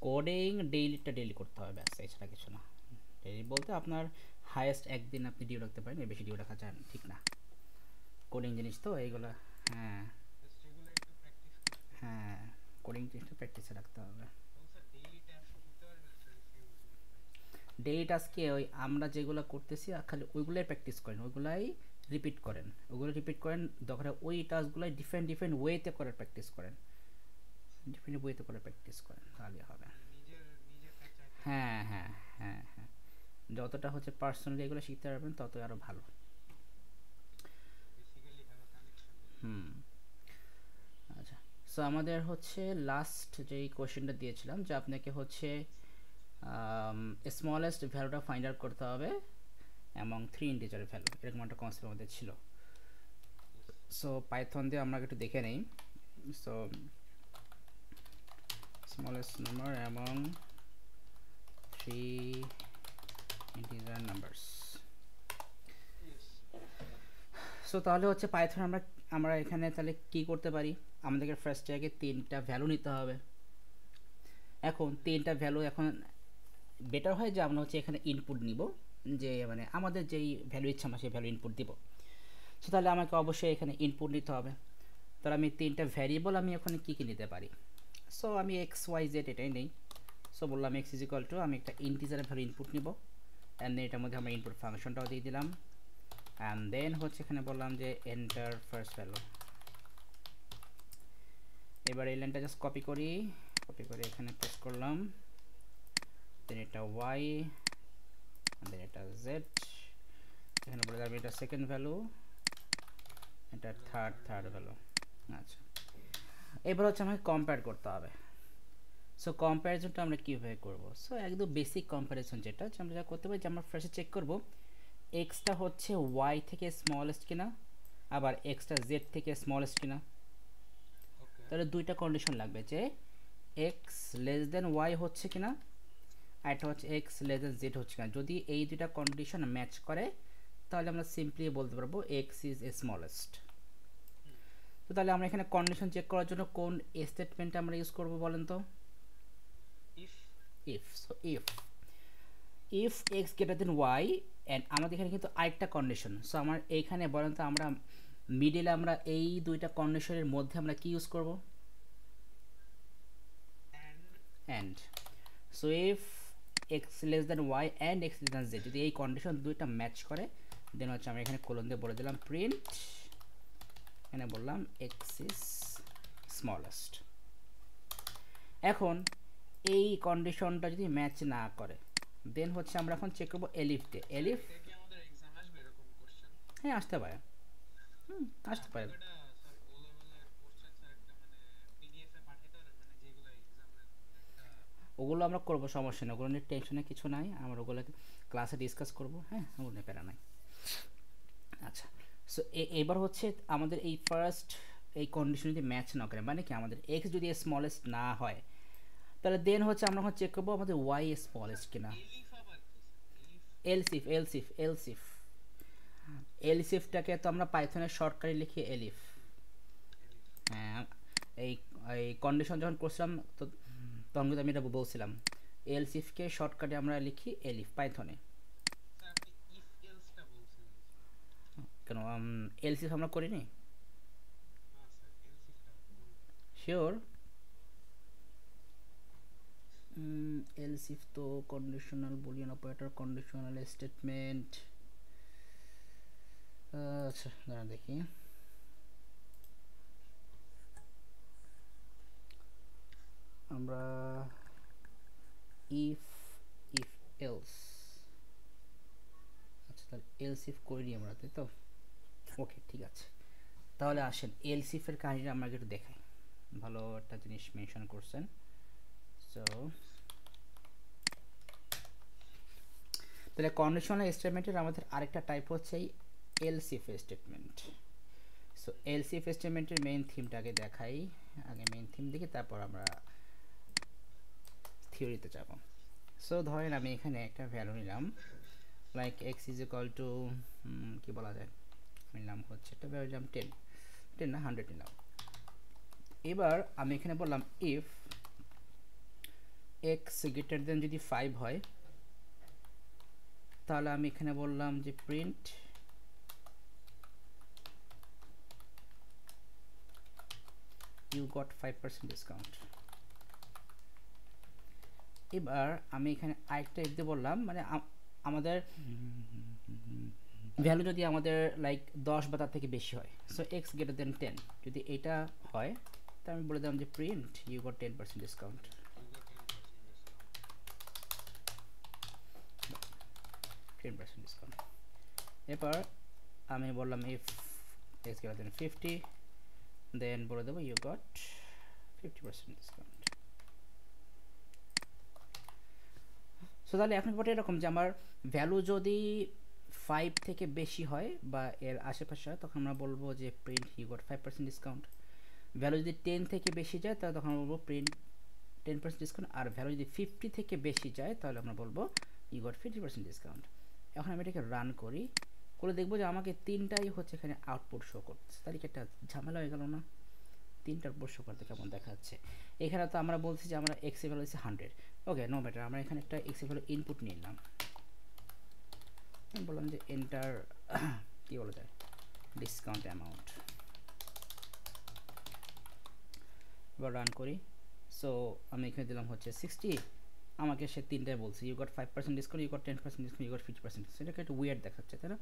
Coding ডেইলিটা daily করতে হবে, ব্যাস, এছাড়া কিছু না। ডেইলি বলতে আপনার হাইয়েস্ট একদিন আপনি ডিউ রাখতে পারেন, এর বেশি ডিউ রাখা যায় না, ঠিক না? কোডিং জিনিস তো এইগুলো। হ্যাঁ হ্যাঁ, কোডিং জিনিসটা প্র্যাকটিসে রাখতে হবে। ডেইলি টাস্কে ওই আমরা যেগুলো করতেছি খালি ওইগুলাই প্র্যাকটিস করেন, ওইগুলাই রিপিট করেন, ওগুলো রিপিট করেন, দরকার ওই টাস্কগুলাই ডিফারেন্ট ডিফারেন্ট ওয়েতে করে প্র্যাকটিস করেন, ডিফারেন্ট ওয়েতে করে প্র্যাকটিস করেন, তাহলে হবে। হ্যাঁ হ্যাঁ হ্যাঁ হ্যাঁ, যতটা হচ্ছে পার্সোনালি এগুলো শিখতে পারবেন ততই আরও ভালো। হুম। আচ্ছা, সো আমাদের হচ্ছে লাস্ট যেই কোয়েশ্চেনটা দিয়েছিলাম যে আপনাকে হচ্ছে স্মলেস্ট ভ্যালুটা ফাইন্ড আউট করতে হবে এবং 3 ইন্টিজারের ভ্যালু, এরকম একটা কনসেপ্ট আমাদের ছিল। সো পাইথন দিয়ে আমরা একটু দেখে নেই। সো স্মলেস্ট নাম্বার এবং 3 ইন্টিজার নাম্বারস। সো তাহলে হচ্ছে পাইথন আমরা আমরা এখানে তাহলে কি করতে পারি, আমাদেরকে ফার্স্টে আগে 3টা ভ্যালু নিতে হবে। এখন 3টা ভ্যালু, এখন বেটার হয় যে আমরা হচ্ছে এখানে ইনপুট নিব, যে মানে আমাদের যেই ভ্যালু ইচ্ছা আমরা সেই ভ্যালু ইনপুট দিব। সো তাহলে আমাকে অবশ্যই এখানে ইনপুট নিতে হবে। তাহলে আমি 3টা ভ্যারিয়েবল আমি ওখানে কী কী নিতে পারি। সো আমি এক্স ওয়াই জেড এটাই নেই। সো বললাম এক্স ইজ ইকুয়াল টু, আমি একটা ইন্টিজারের ভ্যালু ইনপুট নিব, অ্যান্ড দেন এটার মধ্যে আমরা ইনপুট ফাংশনটাও দিয়ে দিলাম, অ্যান্ড দেন হচ্ছে এখানে বললাম যে এন্টার ফার্স্ট ভ্যালু। এবার এই লাইনটা জাস্ট কপি করে এখানে পেস্ট করলাম, দেন এটা ওয়াই, দেন এটা জেড, এখানে বলে দিলাম এটা সেকেন্ড ভ্যালু, এটা থার্ড ভ্যালু। আচ্ছা, এবার হচ্ছে আমাকে কম্পেয়ার করতে হবে। সো কম্প্যারিজনটা আমরা কীভাবে করব? সো একদম বেসিক কম্প্যারিজন যেটা আমরা যা করতে পারি যে আমরা ফার্স্টে চেক করব এক্সটা হচ্ছে ওয়াই থেকে স্মলেস্ট কিনা, আবার এক্সটা জেড থেকে স্মলেস্ট কিনা। তাহলে দুইটা কন্ডিশন লাগবে, যে এক্স লেস দেন ওয়াই হচ্ছে কিনা, আর এটা হচ্ছে এক্স লেস দেন জেড হচ্ছে কিনা। যদি এই দুইটা কন্ডিশন ম্যাচ করে তাহলে আমরা সিম্পলি বলতে পারবো এক্স ইজ এ স্মলেস্ট। তো তাহলে আমরা এখানে কন্ডিশন চেক করার জন্য কোন স্টেটমেন্টটা আমরা ইউজ করব বলেন তো? If. So if x greater then y, and আমাদের এখানে কিন্তু আরেকটা কন্ডিশন। সো আমার এইখানে বলেন তো আমরা মিডিলে আমরা এই দুইটা কন্ডিশনের মধ্যে আমরা কি ইউজ করব? And. So if x less then y and x less then z, যদি এই কন্ডিশন দুইটা ম্যাচ করে দেন হচ্ছে আমরা এখানে কোলন দিয়ে বলে দিলাম প্রিন্ট, এখানে বললাম এক্স ইজ স্মলেস্ট। এখন এই কন্ডিশনটা যদি ম্যাচ না করে দেন হচ্ছে আমরা এখন চেক করবো এলিফ দিয়ে। এলিফ, হ্যাঁ আসতে পারে, আসতে পারে। ওগুলো আমরা করবো, সমস্যা নেই, ওগুলো নিয়ে টেনশনে কিছু নাই, আমরা ওগুলো ক্লাসে ডিসকাস করবো, হ্যাঁ ওগুলো নিয়ে প্যারা নাই। আচ্ছা, সো এবার হচ্ছে আমাদের এই ফার্স্ট এই কন্ডিশন যদি ম্যাচ না করে, মানে কি আমাদের এক্স যদি স্মলেস্ট না হয় তাহলে দেন হচ্ছে আমরা এখন চেক করবো আমাদের ওয়াই স্মলেস্ট কিনা। এলসিফটাকে তো আমরা পাইথনের শর্টকাটে লিখি এলিফ। হ্যাঁ, এই এই কন্ডিশন যখন করছিলাম তো তখন কিন্তু আমি এটা বলছিলাম এলসিফকে শর্টকাটে আমরা লিখি এলিফ পাইথনে। কেন এলসিফ আমরা করিনি? শিওর? এলসিফ তো conditional Boolean operator, conditional statement. আচ্ছা দাঁড়া দেখি, আমরা ইফ ইফ এলস, আচ্ছা তাহলে এলসিফ করিনি আমরা, তাই তো? ওকে ঠিক আছে, তাহলে আসেন এলসিফের কাহিনীটা আমরা একটু দেখাই, ভালো একটা জিনিস মেনশন করছেন। সো তাহলে কন্ডিশনাল স্টেটমেন্টের আমাদের আরেকটা টাইপ হচ্ছে এই এলসিফ স্টেটমেন্ট। সো এলসিফ স্টেটমেন্টের মেইন থিমটাকে দেখাই, আগে মেইন থিম দেখি তারপর আমরা থিওরিতে যাব। সো ধরেন আমি এখানে একটা ভ্যালু নিলাম, like X is equal to কী বলা যায়, নিলাম হচ্ছে একটা ভ্যালু নিলাম 10 না 100 নিলাম। এবার আমি এখানে বললাম ইফ এক্স গ্রেটার দেন যদি 5 হয় তাহলে আমি এখানে বললাম যে প্রিন্ট ইউ গট 5% ডিসকাউন্ট। এবার আমি এখানে আরেকটা ইফ দিয়ে বললাম, মানে আমাদের ভ্যালু যদি আমাদের লাইক 10 বা তার থেকে বেশি হয়, সো এক্স গ্রেটার দেন 10 যদি এটা হয় তাহলে আমি বলে দিলাম যে print you got 10% discount. 10% discount. এবার আমি বললাম if x greater then 50 then বলে দেবো ইউ গট 50% ডিসকাউন্ট। সো তাহলে এখন ব্যাপারটা এরকম যে আমার ভ্যালু যদি 5 থেকে বেশি হয় বা এর আশেপাশে হয় তখন আমরা বলবো যে print you got 5% discount. Value যদি 10 থেকে বেশি যায় তাহলে তখন আমরা বলবো প্রিন্ট 10% ডিসকাউন্ট। আর ভ্যালু যদি 50 থেকে বেশি যায় তাহলে আমরা বলবো ইউ গট 50% ডিসকাউন্ট। এখন আমি এটাকে রান করি, করে দেখবো যে আমাকে তিনটাই হচ্ছে এখানে আউটপুট শো করতেছে। তাহলে কি একটা ঝামেলা হয়ে গেল না? তিনটার উপর শো করতে কেমন দেখা যাচ্ছে। এখানে তো আমরা বলছি যে আমরা এক্স এর ভ্যালু হচ্ছে 100। ওকে, নো ম্যাটার, আমরা এখানে একটা এক্স এর ভ্যালু ইনপুট নিলাম, আমি বললাম যে এন্টার কি বলা যায় ডিসকাউন্ট অ্যামাউন্ট। এবার রান করি। সো আমি এখানে দিলাম হচ্ছে 60, আমাকে সে তিনটায় বলছে you got 5% discount, you got 10% discount, you got 50% discount. এটা একটু উইয়ার্ড দেখাচ্ছে, তাই না?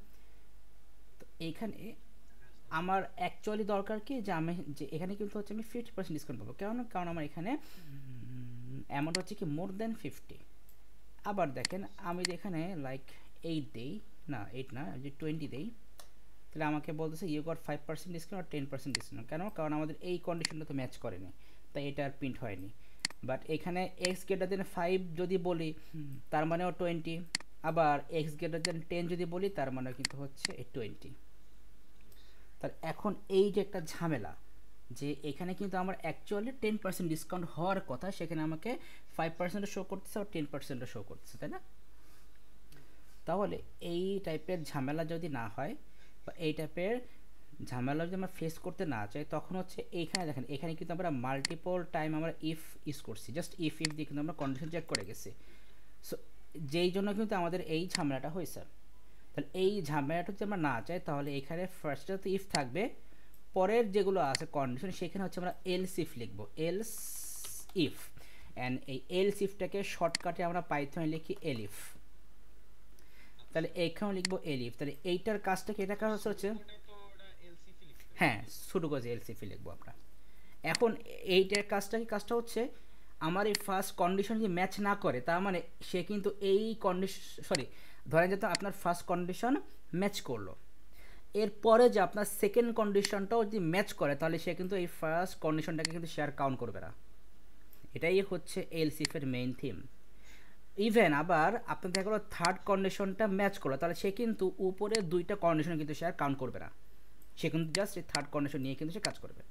তো এইখানে আমার অ্যাকচুয়ালি দরকার কি যে আমি যে এখানে কিন্তু হচ্ছে আমি 50% ডিসকাউন্ট পাবো, কারণ আমার এখানে অ্যামাউন্ট হচ্ছে কি মোর দেন 50। আবার দেখেন আমি যে এখানে লাইক 8 দেই, না 8 না, যে 20 দেই, তাহলে আমাকে বলতেছে ইউ গট 5% ডিসকাউন্ট আর 10% ডিসকাউন্ট। কেন? কারণ আমাদের এই কন্ডিশনটা তো ম্যাচ করেনি, তাই এটা আর প্রিন্ট হয়নি। বাট এখানে এক্স গ্রেটার দেন 5 যদি বলি তার মানেও 20, আবার এক্স গ্রেটার দেন 10 যদি বলি তার মানে কিন্তু হচ্ছে 20। তাহলে এখন এই যে একটা ঝামেলা যে এখানে কিন্তু আমার অ্যাকচুয়ালি 10% ডিসকাউন্ট হওয়ার কথা, সেখানে আমাকে 5% শো করতেছে আর 10% শো করতেছে, তাই না? তাহলে এই টাইপের ঝামেলা যদি না হয় বা এই টাইপের ঝামেলা যদি আমরা ফেস করতে না চাই তখন হচ্ছে এইখানে দেখেন, এখানে কিন্তু আমরা মাল্টিপল টাইম আমরা ইফ ইউজ করছি, জাস্ট ইফ দিয়ে কিন্তু আমরা কন্ডিশন চেক করে গেছি। সো যেই জন্য কিন্তু আমাদের এই ঝামেলাটা হয়েছে। তাহলে এই ঝামেলাটা যদি আমরা না চাই তাহলে এখানে ফার্স্টে তো ইফ থাকবে, পরের যেগুলো আছে কন্ডিশন সেখানে হচ্ছে আমরা এলস ইফ লিখব, এলস ইফ। অ্যান্ড এই এলস ইফটাকে শর্টকাটে আমরা পাইথনে লিখি এলিফ। তাহলে এইখানেও লিখবো এলিফ। তাহলে এইটার কাজটা কি, এটা কাজ হচ্ছে হ্যাঁ শুরু করেছে এলসিফি লিখবো আমরা। এখন এইটার কাজটা কি, কাজটা হচ্ছে আমার এই ফার্স্ট কন্ডিশন যদি ম্যাচ না করে তার মানে সে কিন্তু এই কন্ডিশন ধরেন যে আপনার ফার্স্ট কন্ডিশন ম্যাচ করলো, এরপরে যে আপনার সেকেন্ড কন্ডিশনটাও যদি ম্যাচ করে তাহলে সে কিন্তু এই ফার্স্ট কন্ডিশনটাকে কিন্তু শেয়ার কাউন্ট করবে না। এটাই হচ্ছে এলসিফের মেইন থিম। ইভেন আবার আপনার দেখা গেলো থার্ড কন্ডিশনটা ম্যাচ করলো তাহলে সে কিন্তু উপরে দুইটা কন্ডিশন কিন্তু সে আর কাউন্ট করবে না, সে কিন্তু জাস্ট এই থার্ড কন্ডিশন নিয়ে কিন্তু সে কাজ করবে।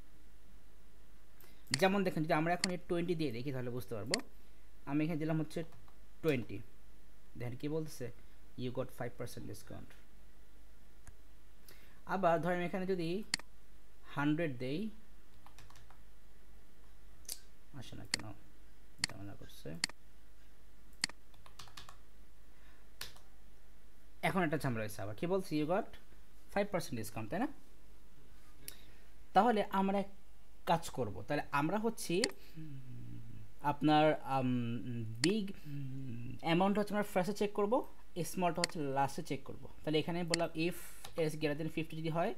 যেমন দেখেন যদি আমরা এখন এই 20 দিয়ে দেখি তাহলে বুঝতে পারবো। আমি এখানে দিলাম হচ্ছে 20, দেখেন কি বলতেছে ইউ গট 5% ডিসকাউন্ট। আবার ধরেন এখানে যদি 100 দেই, আসে না কেন, ঝামেলা করছে। এখন একটা ঝামেলা হয়েছে, আবার কি বলছি ইউ গট 5% ডিসকাউন্ট, তাই না? তাহলে আমরা কাজ করব, তাহলে আমরা হচ্ছে আপনার বিগ অ্যামাউন্ট হচ্ছে আমরা ফার্স্টে চেক করব, স্মলটা হচ্ছে লাস্টে চেক করব। তাহলে এখানে বললাম ইফ এক্স গ্রেটার দেন 50 যদি হয়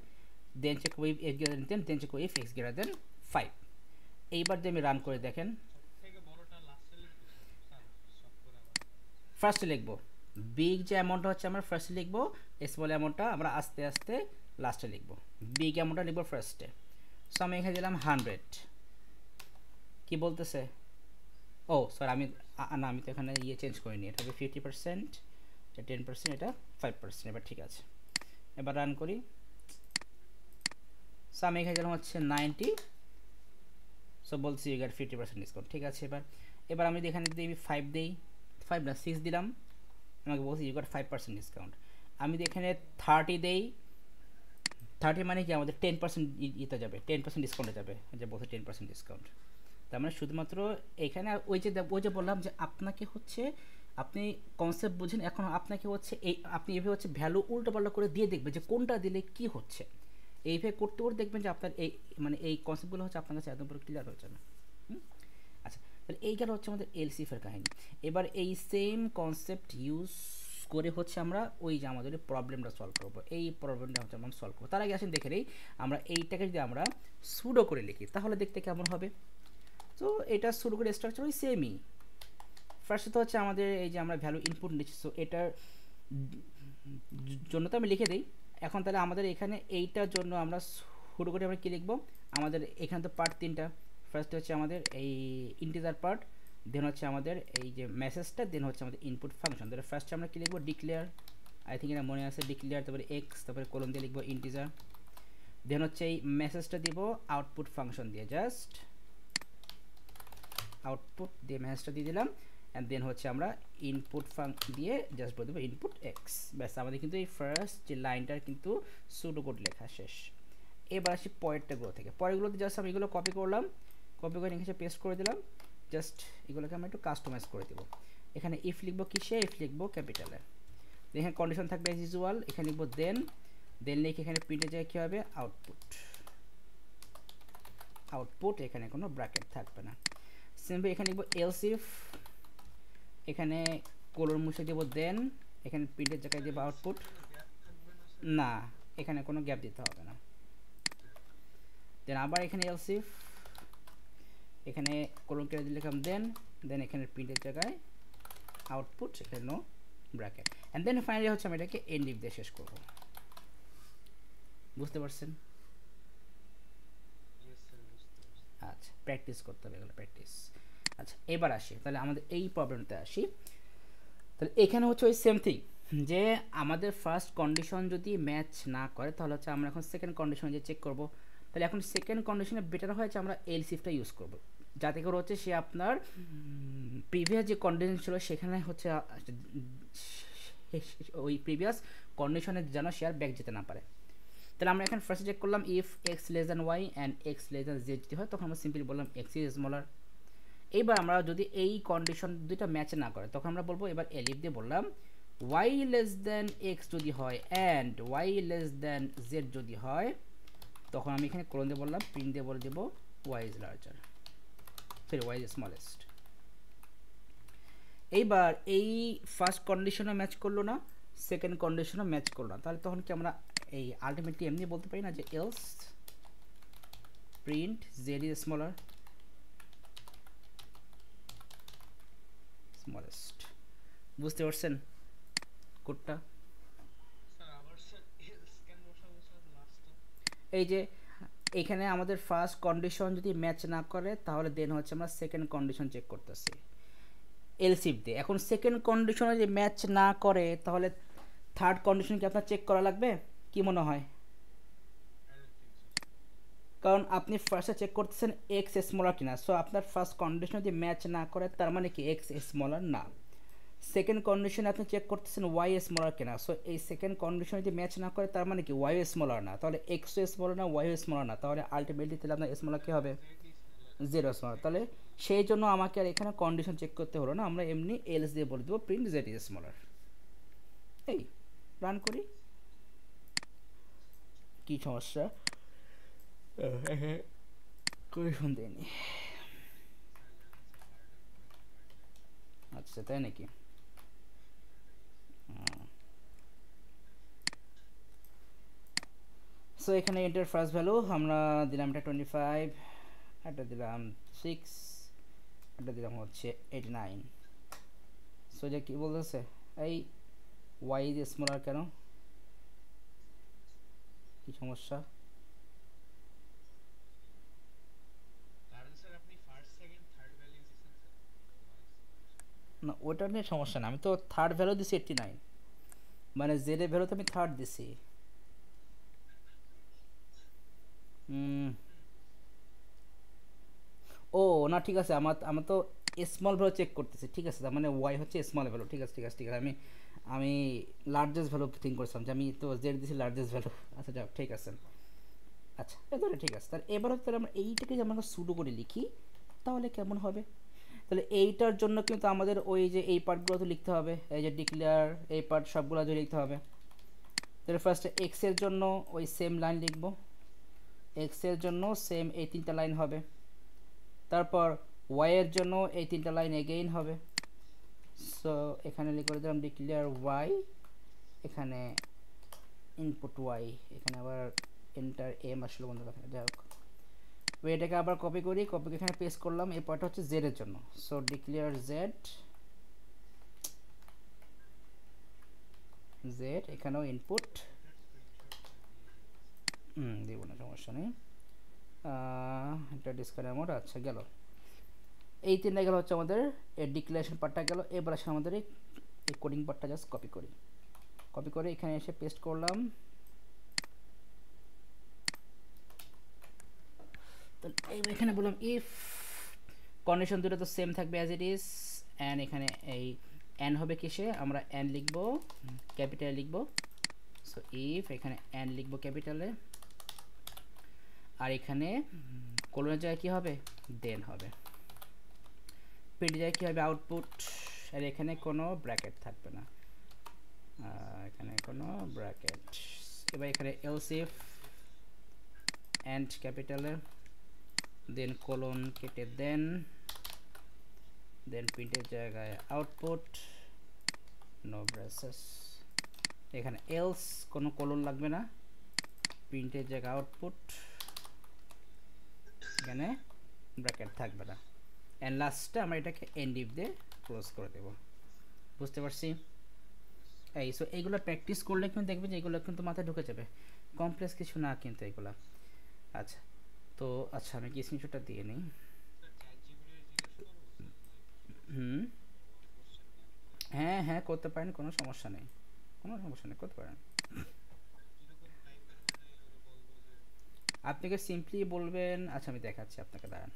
দেন চেক করবো if x greater then 10, then check করবো ইফ এক্স গ্রেটার দেন 5। এইবার যদি আমি রান করে দেখেন, ফার্স্টে লিখবো বিগ যে অ্যামাউন্টটা হচ্ছে আমরা ফার্স্টে লিখবো, স্মল অ্যামাউন্টটা আমরা আস্তে আস্তে লাস্টে লিখবো, বিগ অ্যামাউন্টটা লিখবো ফার্স্টে। সো আমি এখানে দিলাম 100, কি বলতেছে, ও সরি আমি না আমি তো এখানে ইয়ে চেঞ্জ করিনি, এটা হবে 50%, এটা 10%, এটা 5%। এবার ঠিক আছে, এবার রান করি। সো আমি এখানে দিলাম হচ্ছে 90, সো বলছি ইউ গেট 50% ডিসকাউন্ট, ঠিক আছে। এবার আমি যদি এখানে যদি 5 দিই, 5 না 6 দিলাম, আমাকে বলছি ইউ গট 5% ডিসকাউন্ট। আমি যদি এখানে 30 দেই, 30 মানে কি আমাদের 10% ইতে যাবে, 10% ডিসকাউন্টে যাবে, যে বলছে 10% ডিসকাউন্ট। তার মানে শুধুমাত্র এখানে ওই যে বললাম যে আপনাকে হচ্ছে আপনি কনসেপ্ট বুঝেন, এখন আপনাকে হচ্ছে এই আপনি এভাবে হচ্ছে ভ্যালু উল্টোপাল্টা করে দিয়ে দেখবেন যে কোনটা দিলে কি হচ্ছে। এইভাবে করতে করতে দেখবেন যে আপনার এই মানে এই কনসেপ্টগুলো হচ্ছে আপনার কাছে একদম পুরো ক্লিয়ার হয়ে যাবে। আচ্ছা, তাহলে এইখানে হচ্ছে আমাদের এলসিএফের কাহিনী। এবার এই সেম কনসেপ্ট ইউজ করে হচ্ছে আমরা ওই যে আমাদের প্রবলেমটা সলভ করবো, এই প্রবলেমটা হচ্ছে আমরা সলভ করবো। তার আগে আসেন দেখে নেই আমরা এইটাকে যদি আমরা সুডো করে লিখি তাহলে দেখতে কেমন হবে। তো এটা সুডো করে স্ট্রাকচার ওই সেমই। ফার্স্টে তো হচ্ছে আমাদের এই যে আমরা ভ্যালু ইনপুট নিচ্ছি, সো এটার জন্য তো আমি লিখে দিই। এখন তাহলে আমাদের এখানে এইটার জন্য আমরা শুরু করে আমরা কী লিখবো, আমাদের এখানে তো পার্ট তিনটা। ফার্স্ট হচ্ছে আমাদের এই ইন্টিজার পার্ট, দেন হচ্ছে আমাদের এই যে মেসেজটা, দেন হচ্ছে আমাদের ইনপুট ফাংশন। তাহলে ফার্স্টে আমরা কী লিখবো, ডিক্লেয়ার, আই থিঙ্ক এটা মনে আছে, ডিক্লেয়ার, তারপরে এক্স, তারপরে কোলন দিয়ে লিখবো ইন্টিজার, দেন হচ্ছে এই মেসেজটা দিব আউটপুট ফাংশন দিয়ে, জাস্ট আউটপুট দিয়ে মেসেজটা দিয়ে দিলাম। অ্যান্ড দেন হচ্ছে আমরা ইনপুট দিয়ে জাস্ট বলে দেবো ইনপুট এক্স। ব্যাস, আমাদের কিন্তু এই ফার্স্ট যে লাইনটার কিন্তু সুডো কোড লেখা শেষ। এবার আসি পরেরটাগুলো থেকে। পরেরগুলোতে জাস্ট আমি এগুলো কপি করলাম, কপি করে এখানে পেস্ট করে দিলাম। জাস্ট এগুলোকে আমরা একটু কাস্টমাইজ করে দেবো। এখানে ইফ লিখবো কিসে, ইফ লিখবো ক্যাপিটালে, এখানে কন্ডিশন থাকবে অ্যাজ ইউজুয়াল, এখানে লিখবো দেন, দেন লিখে এখানে প্রিন্টের জায়গায় কী হবে, আউটপুট, আউটপুট, এখানে কোনো ব্র্যাকেট থাকবে না। সিম্পলি এখানে লিখবো এলস ইফ, এখানে কোলন মুছে দেবো, দেন এখানে প্রিন্টের জায়গায় দেবো আউটপুট, না এখানে কোনো গ্যাপ দিতে হবে না। দেন আবার এখানে এলস ইফ, এখানে কোলন কেটে দিলে লিখলাম দেন, দেন এখানে প্রিন্টের জায়গায় আউটপুট, এখানে no bracket. And then finally হচ্ছে আমি এটাকে এন্ড ইফ দিয়ে শেষ করবো। বুঝতে পারছেন? আচ্ছা, প্র্যাকটিস করতে হবে এগুলো, প্র্যাকটিস। আচ্ছা, এবার আসি তাহলে আমাদের এই প্রবলেমটাতে আসি। তাহলে এখানে হচ্ছে ওই সেম থিং, যে আমাদের ফার্স্ট কন্ডিশন যদি ম্যাচ না করে তাহলে হচ্ছে আমরা এখন সেকেন্ড কন্ডিশন যে চেক করব। তাহলে এখন সেকেন্ড কন্ডিশনে বেটার হয় যে আমরা এলস ইফটা ইউজ করব, যাতে করে হচ্ছে সে আপনার প্রিভিয়াস যে কন্ডিশন ছিল সেখানে হচ্ছে ওই প্রিভিয়াস কন্ডিশনে যেন সে আর ব্যাক যেতে না পারে। তাহলে আমরা এখন ফার্স্টে চেক করলাম if x less than y and x less than z যদি হয় তখন আমরা সিম্পলি বললাম এক্স ইজ স্মলার। এইবার আমরা যদি এই কন্ডিশন দুইটা ম্যাচ না করে তখন আমরা বলবো, এবার এলিফ দিয়ে বললাম ওয়াই লেস দ্যান এক্স যদি হয় and y less than z যদি হয়, তখন আমি এখানে কোলন দিয়ে বললাম, প্রিন্ট দিয়ে বলে দেবো y is larger, sorry y is smallest. এইবার এই ফার্স্ট কন্ডিশনও ম্যাচ করলো না, সেকেন্ড কন্ডিশনও ম্যাচ করলো না, তাহলে তখন কি আমরা এই আলটিমেটলি এমনি বলতে পারি না যে else print Z is smaller, smallest. বুঝতে পারছেন কোডটা? এই যে এখানে আমাদের ফার্স্ট কন্ডিশন যদি ম্যাচ না করে তাহলে দেন হচ্ছে আমরা সেকেন্ড কন্ডিশন চেক করতেছি এলসিফ দিয়ে। এখন সেকেন্ড কন্ডিশনে যদি ম্যাচ না করে তাহলে থার্ড কন্ডিশন কি আপনার চেক করা লাগবে, কি মনে হয়? কারণ আপনি ফার্স্টে চেক করতেছেন এক্স স্মলার কিনা, সো আপনার ফার্স্ট কন্ডিশন যদি ম্যাচ না করে তার মানে কি এক্স স্মলার না। সেকেন্ড কন্ডিশনে আপনি চেক করতেছেন ওয়াই স্মলার কিনা, সো এই সেকেন্ড কন্ডিশন যদি ম্যাচ না করে তার মানে কি ওয়াই স্মলার না, তাহলে এক্স স্মলার না ওয়াই স্মলার না, তাহলে আলটিমেটলি তাহলে আপনার স্মলার কী হবে, জিরো স্মলার। তাহলে সেই জন্য আমাকে আর এখানে কন্ডিশন চেক করতে হলো না, আমরা এমনি এলস দিয়ে বলে দেবো প্রিন্ট জেড ইজ স্মলার। এই রান করি, কী সমস্যা, কন্ডিশন দেয়নি। আচ্ছা তাই নাকি? সো এখানে এন্টার ফার্স্ট ভ্যালু আমরা দিলাম এটা 25, এটা দিলাম 6, এটা দিলাম হচ্ছে 89। সো যে কী বলতেছে, এই ওয়াই ইজ স্মলার কেন, কি সমস্যা? না ওটা নিয়ে সমস্যা না, আমি তো থার্ড ভ্যালু দিছি 89, মানে জেডের ভ্যালু তো আমি থার্ড দিছি। ও না ঠিক আছে, আমার তো স্মল ভ্যালু চেক করতেছি, ঠিক আছে, তার মানে ওয়াই হচ্ছে স্মল ভ্যালু, ঠিক আছে ঠিক আছে ঠিক আছে, আমি লার্জেস্ট ভ্যালু থিঙ্ক করছিলাম যে আমি তো জেড দিছি লার্জেস্ট ভ্যালু। আচ্ছা যাক ঠিক আছে, আচ্ছা এবারে ঠিক আছে। তাহলে এবার হচ্ছে আমরা এইটাকে যে আমরা সুডো করে লিখি, তাহলে কেমন হবে? তাহলে এইটার জন্য কিন্তু আমাদের ওই যে এই পার্টগুলো তো লিখতে হবে, এই যে ডিক্লেয়ার এই পার্ট সবগুলো তো লিখতে হবে। তাহলে ফার্স্টে এক্স এর জন্য ওই সেম লাইন লিখব, এক্স এর জন্য সেম এই 3টা লাইন হবে। তারপর ওয়াই এর জন্য এই 3টা লাইন এগেইন হবে। সো এখানে লিখে দিলাম ডিক্লেয়ার ওয়াই, এখানে ইনপুট ওয়াই, এখানে আবার এন্টার এম আসলে বন্ধ কথা, যাই হোক এটাকে আবার কপি করি, কপি এখানে পেস্ট করলাম। এই পার্টটা হচ্ছে জেড এর জন্য, সো ডিক্লেয়ার জেড, জেড এখানেও ইনপুট দিব না, সমস্যা নেই। এটা ডিসকানেক্ট মোড, আচ্ছা গেল। এই 3টা গেল হচ্ছে আমাদের এই ডিক্লারেশন পার্টটা গেল। এবার আসলে আমাদের এই কোডিং পার্টটা জাস্ট কপি করি, কপি করে এখানে এসে পেস্ট করলাম। তো এখানে বললাম ইফ কন্ডিশন দুটো তো সেম থাকবে অ্যাজ ইট ইজ, অ্যান্ড এখানে এই এন হবে কিসে, আমরা এন লিখবো ক্যাপিটালে লিখবো। সো ইফ এখানে এন লিখবো ক্যাপিটালে, আর এখানে কোলনের জায়গায় কী হবে, দেন হবে। প্রিন্ট জায়গায় কী হবে, আউটপুট। আর এখানে কোনো ব্র্যাকেট থাকবে না, এখানে কোনো ব্র্যাকেট। এবার এখানে এলস ইফ এন্ড ক্যাপিটালে, দেন কোলন কেটে দেন প্রিন্টের জায়গায় আউটপুট, নো ব্রেসেস। এখানে এলস কোনো কোলন লাগবে না, প্রিন্টের জায়গায় আউটপুট, এখানে ব্র্যাকেট থাকবে না। অ্যান্ড লাস্টে আমরা এটাকে এন্ড ইফ দিয়ে ক্লোজ করে দেব। বুঝতে পারছি? এই সো এইগুলো প্র্যাকটিস করলে কিন্তু দেখবেন যে এইগুলো কিন্তু মাথায় ঢুকে যাবে, কমপ্লেক্স কিছু না কিন্তু এইগুলো। আচ্ছা তো আচ্ছা আমি কি স্ক্রিনশটটা দিয়ে নিই। হ্যাঁ হ্যাঁ করতে পারেন, কোনো সমস্যা নেই, কোনো সমস্যা নেই, করতে পারেন। আপনাকে সিম্পলি বলবেন, আচ্ছা আমি দেখাচ্ছি আপনাকে, দাঁড়ান।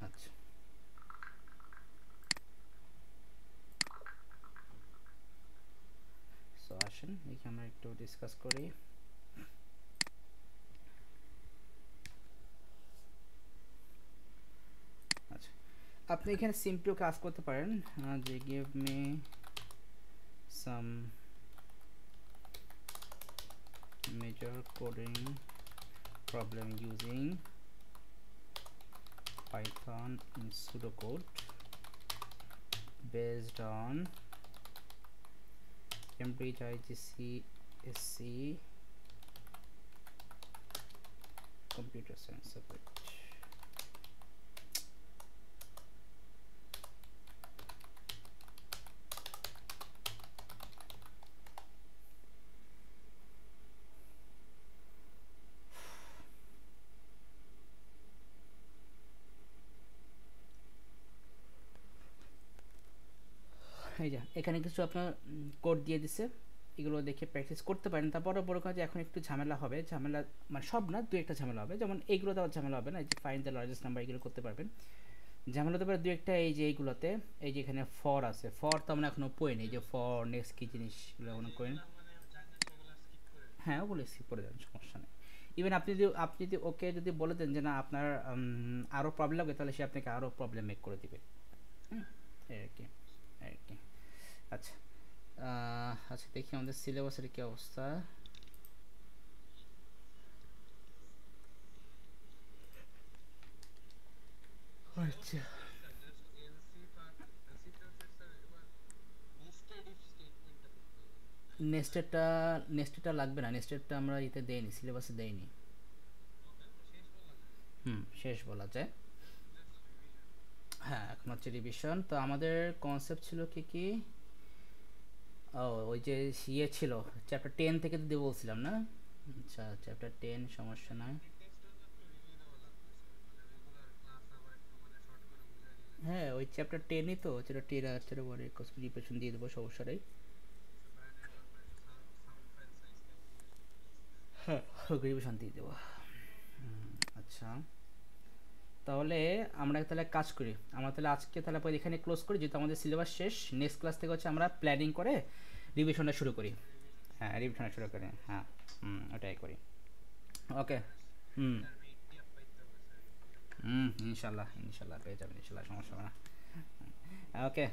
আচ্ছা সো আসেন এখানে আমরা একটু ডিসকাস করি। আচ্ছা আপনি এখানে সিম্পলি কাজ করতে পারেন যে give me some major coding problem using Python in pseudocode based on Cambridge IGC SC computer science subject. এই যা এখানে কিছু আপনার কোড দিয়ে দিছে, এগুলো দেখে প্র্যাকটিস করতে পারেন। তারপরে বড় কথা যে এখন একটু ঝামেলা হবে, ঝামেলা মানে সব না, দু একটা ঝামেলা হবে, যেমন এইগুলো তো ঝামেলা হবে না, এই যে ফাইন্ড দ্য লার্জেস্ট নাম্বার এগুলো করতে পারবেন। ঝামেলা হতে পারে দু একটা এই যে এইগুলোতে, এই যে এখানে ফর আছে, ফর তো আমরা এখনো পড়িনি, এই যে ফর নেক্সট কী জিনিস এগুলো এখনো করেন। হ্যাঁ ওগুলো স্কিপ করে দেন, সমস্যা নেই। ইভেন আপনি যদি ওকে যদি বলে দেন যে না আপনার আরও প্রবলেম হবে, তাহলে সে আপনাকে আরও প্রবলেম মেক করে দিবে। এই আর কি, আর কি। আচ্ছা আচ্ছা দেখি আমাদের সিলেবাসের কি অবস্থা। আচ্ছা নেস্টেডটা লাগবে না, নেস্টেডটা আমরা ইতে দেইনি, সিলেবাসে দেইনি। শেষ বলা যায়। হ্যাঁ এখন হচ্ছে রিভিশন। তো আমাদের কনসেপ্ট ছিল কি কি, ও ওই যে ইয়ে ছিল চ্যাপ্টার 10 থেকে তো দিয়ে বলছিলাম না। আচ্ছা চ্যাপ্টার 10 সমস্যা নয়। হ্যাঁ ওই চ্যাপ্টার 10ই তো, যেটা 10 আর যেটা পরে রিভিশন দিয়ে দেবো সমস্যা নেই। হ্যাঁ রিভিশন দিয়ে দেবো। আচ্ছা তাহলে আমরা তাহলে কাজ করি, আমরা তাহলে আজকে তাহলে পরে এখানে ক্লোজ করি, যেহেতু আমাদের সিলেবাস শেষ। নেক্সট ক্লাস থেকে হচ্ছে আমরা প্ল্যানিং করে রিভিশনটা শুরু করি। হ্যাঁ রিভিশনটা শুরু করি, হ্যাঁ। ওটাই করি। ওকে। হুম ইনশাল্লাহ ইনশাল্লাহ পেয়ে যাবেন, ইনশাল্লাহ সমস্যা হবে না। ওকে।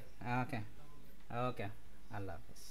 ওকে। ওকে। আল্লাহ হাফেজ।